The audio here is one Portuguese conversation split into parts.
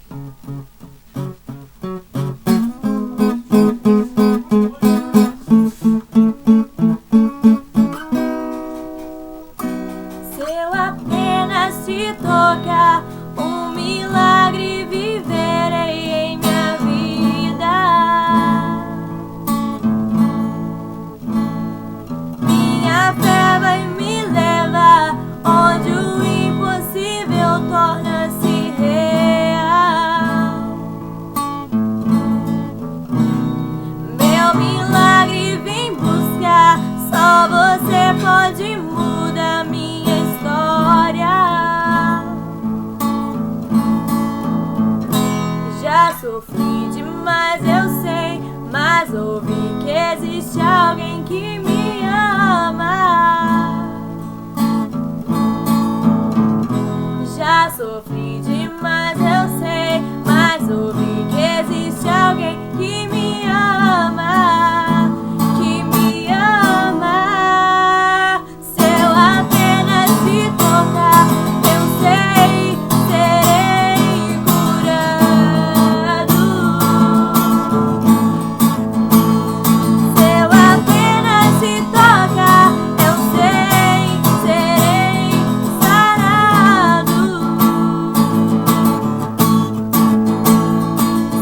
Se eu apenas te tocar, um milagre viverei em minha vida. Minha fé vai me levar onde o impossível torna-se real. Meu milagre vem buscar, só você pode mudar minha história. Já sofri demais, eu sei, mas ouvi que existe alguém que me ama. Já sofri demais, eu sei, mas ouvi que existe alguém que me ama, que me ama. Se eu apenas te tocar, eu sei, serei curado. Se eu apenas te tocar, eu sei, serei sarado.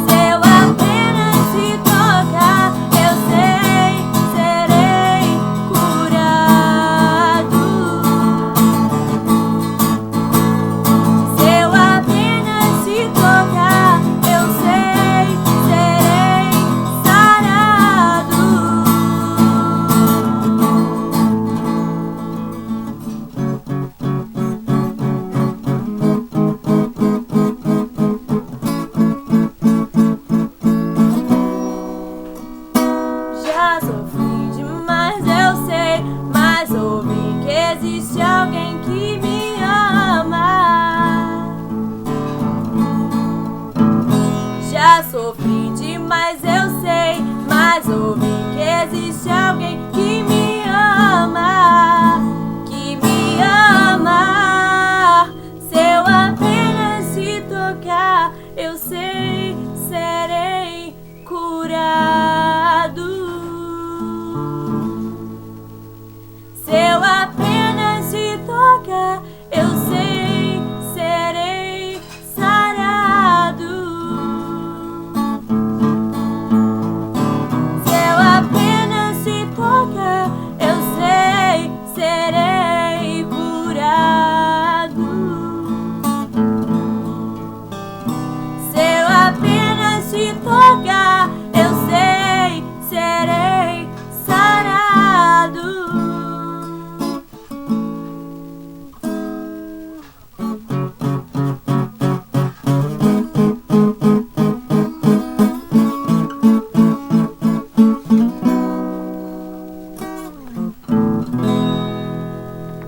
Se eu apenas te tocar, eu sei, serei curado. Se eu apenas te tocar, eu sei, serei sarado. Já sofri demais, eu sei, mas ouvi que existe alguém que me ama. Já sofri demais, eu sei, mas ouvi que existe alguém que me ama, que me ama. Se eu apenas te tocar, eu sei.